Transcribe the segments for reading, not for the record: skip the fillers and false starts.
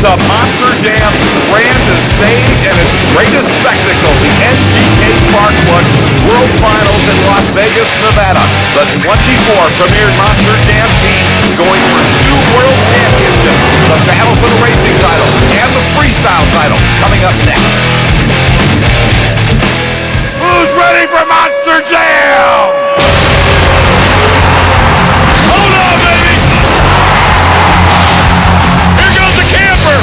to Monster Jam's grandest stage and its greatest spectacle, the NGK Spark Plug World Finals in Las Vegas, Nevada. The 24 premier Monster Jam teams going for 2 world championships, the battle for the racing title and the freestyle title coming up next. Who's ready for Monster Jam? Hold on, baby! Here goes the camper!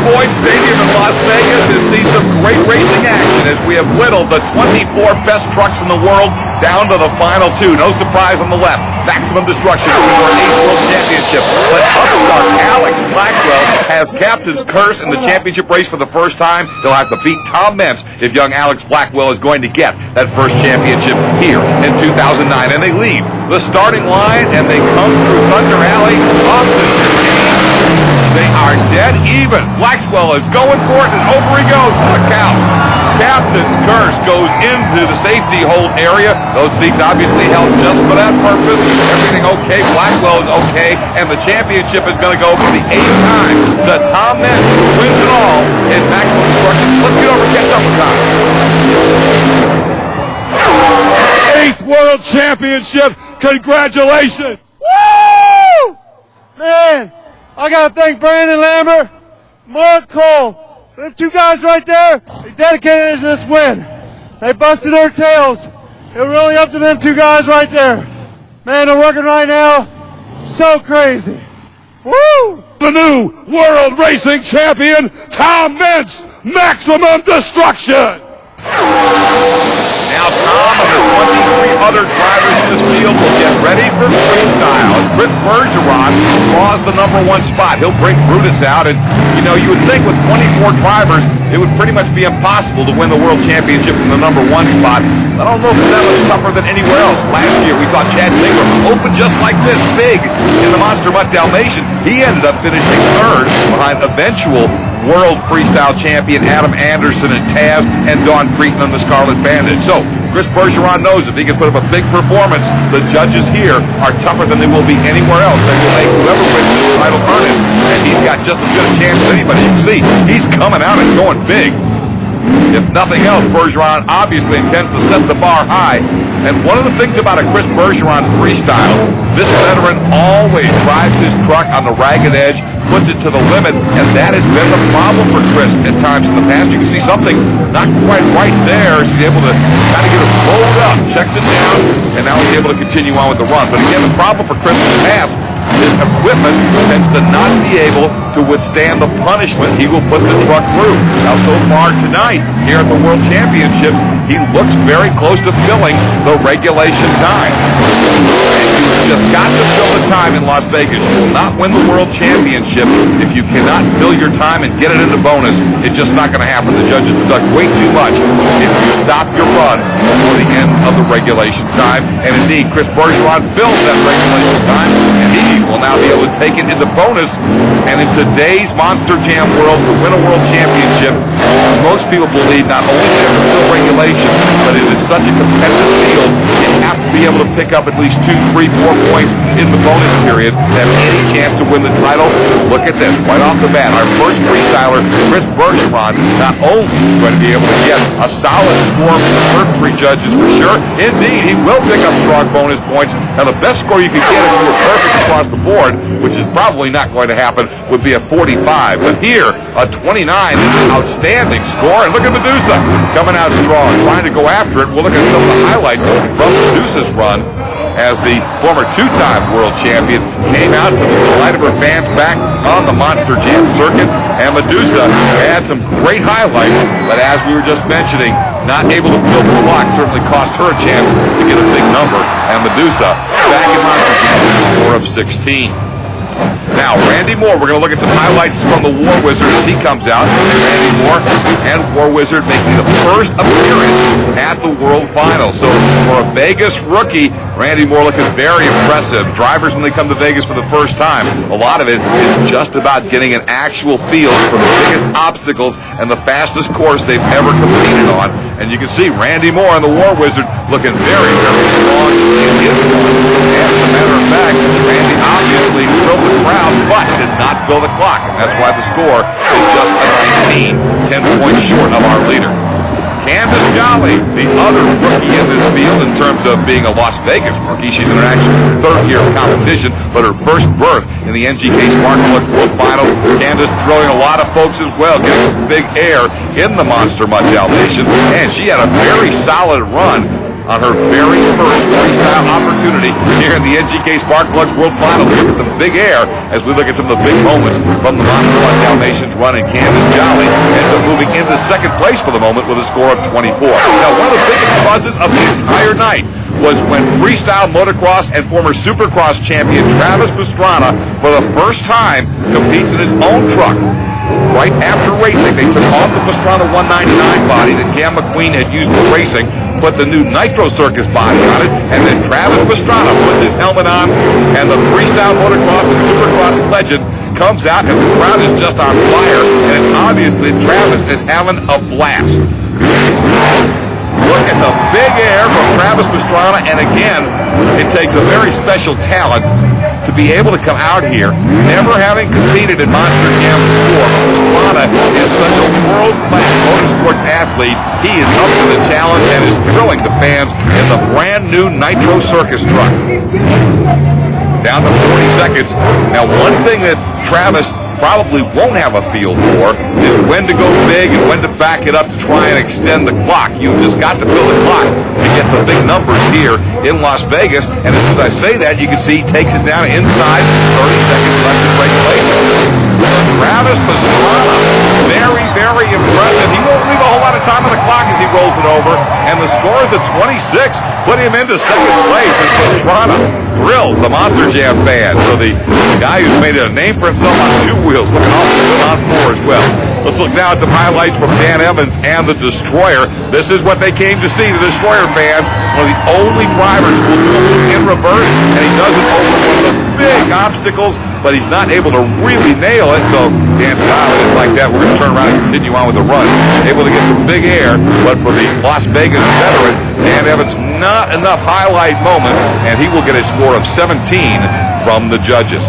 Boyd Stadium in Las Vegas has seen some great racing action as we have whittled the 24 best trucks in the world down to the final 2. No surprise on the left. Maximum Destruction for an 8th World Championship. But upstart Alex Blackwell has captain's curse in the championship race for the first time. He'll have to beat Tom Meents if young Alex Blackwell is going to get that first championship here in 2009. And they lead the starting line and they come through Thunder Alley off the chicane. They are dead even. Blackwell is going for it, and over he goes. Look out. Captain's curse goes into the safety hold area. Those seats obviously held just for that purpose. Everything okay. Blackwell is okay. And the championship is going to go for the 8th time to Tom Meents, who wins it all in Maximum Destruction. Let's get over and catch up with Tom. 8th World Championship. Congratulations. Woo! Man. I got to thank Brandon Lambert, Mark Cole. Them 2 guys right there, they dedicated to this win. They busted their tails. It was really up to them 2 guys right there. Man, they're working right now. So crazy. Woo! The new World Racing Champion, Tom Meents, Maximum Destruction. Now Tom and the 23 other drivers in this field will get ready for freestyle. Chris Bergeron draws the #1 spot. He'll bring Brutus out, and you would think with 24 drivers, it would pretty much be impossible to win the World Championship in the #1 spot. I don't know if it's that much tougher than anywhere else. Last year we saw Chad Tingler open just like this, big, in the Monster Mutt Dalmatian. He ended up finishing 3rd behind eventual World Freestyle Champion Adam Anderson and Taz and Don Cretan on the Scarlet Bandit. So, Chris Bergeron knows if he can put up a big performance, the judges here are tougher than they will be anywhere else. They will make whoever wins the title earn it, and he's got just as good a chance as anybody. You can see, he's coming out and going big. If nothing else, Bergeron obviously intends to set the bar high. And one of the things about a Chris Bergeron freestyle, this veteran always drives his truck on the ragged edge, puts it to the limit, and that has been the problem for Chris at times in the past. You can see something not quite right there. He's able to kind of get it rolled up, checks it down, and now he's able to continue on with the run. But again, the problem for Chris in the past, his equipment tends to not be able to withstand the punishment he will put the truck through. Now, so far tonight, here at the World Championships, he looks very close to filling the regulation time. And you've just got to fill the time in Las Vegas. You will not win the World Championship if you cannot fill your time and get it into bonus. It's just not going to happen. The judges deduct way too much if you stop your run before the end of the regulation time. And indeed, Chris Bergeron fills that regulation time, and he will now be able to take it into bonus. And in today's Monster Jam world, to win a World Championship, most people believe not only do you have to fill regulation, but it is such a competitive field, you have to be able to pick up at least 2, 3, 4 points in the bonus period to have any chance to win the title. Look at this, right off the bat. Our first freestyler, Chris Bergeron, not only going to be able to get a solid score from the first 3 judges for sure, indeed, he will pick up strong bonus points. Now, the best score you can get if you were perfect across the board, which is probably not going to happen, would be a 45. But here, a 29 is an outstanding score. And look at Medusa coming out strong, trying to go after it. We'll look at some of the highlights from Medusa's run as the former 2-time world champion came out to the delight of her fans back on the Monster Jam circuit. And Medusa had some great highlights, but as we were just mentioning, not able to fill the clock certainly cost her a chance to get a big number. And Medusa back in Monster Jam with a score of 16. Now, Randy Moore, we're going to look at some highlights from the War Wizard as he comes out. Randy Moore and War Wizard making the first appearance at the World Finals. So for a Vegas rookie, Randy Moore looking very impressive. Drivers, when they come to Vegas for the first time, a lot of it is just about getting an actual feel for the biggest obstacles and the fastest course they've ever competed on. And you can see Randy Moore and the War Wizard looking very, very strong in his run. And as a matter of fact, Randy obviously thrilled the crowd, but did not fill the clock. And that's why the score is just a 19, 10 points short of our leader. Candace Jolly, the other rookie in this field in terms of being a Las Vegas rookie. She's in her actual third year of competition, but her first berth in the NGK Sparkplug World Final. Candace throwing a lot of folks as well, getting some big air in the Monster Mutt Dalmatian, and she had a very solid run on her very first freestyle opportunity here in the NGK Sparkplug World Final. Look at the big air as we look at some of the big moments from the Monster Mutt Dalmatians run, and Candace Jolly ends up moving into second place for the moment with a score of 24. Now, one of the biggest buzzes of the entire night was when freestyle motocross and former supercross champion Travis Pastrana, for the first time, competes in his own truck. Right after racing, they took off the Pastrana 199 body that Cam McQueen had used for racing, put the new Nitro Circus body on it, and then Travis Pastrana puts his helmet on, and the freestyle motocross and supercross legend comes out, and the crowd is just on fire, and it's obvious that Travis is having a blast. Look at the big air from Travis Pastrana, and again, it takes a very special talent to be able to come out here, never having competed in Monster Jam before. Pastrana is such a world-class motorsports athlete. He is up to the challenge and is thrilling the fans in the brand new Nitro Circus truck. Down to 40 seconds. Now, one thing that Travis probably won't have a feel for is when to go big and when to back it up to try and extend the clock. You've just got to fill the clock to get the big numbers here in Las Vegas. And as soon as I say that, you can see he takes it down inside 30 seconds left in regulation. Travis Pastrana, very, very impressive. He won't leave a whole lot of time on the clock as he rolls it over. And the score is at 26, put him into second place. And Pastrana thrills the Monster Jam fan. So the guy who's made a name for himself on two wheels, looking awfully good on four as well. Let's look now at some highlights from Dan Evans and the Destroyer. This is what they came to see, the Destroyer fans. One of the only drivers who will do a move in reverse, and he does it over one of the big obstacles, but he's not able to really nail it. So Dan said, I didn't like that. We're going to turn around and continue on with the run. Able to get some big air, but for the Las Vegas veteran, Dan Evans, not enough highlight moments, and he will get a score of 17 from the judges.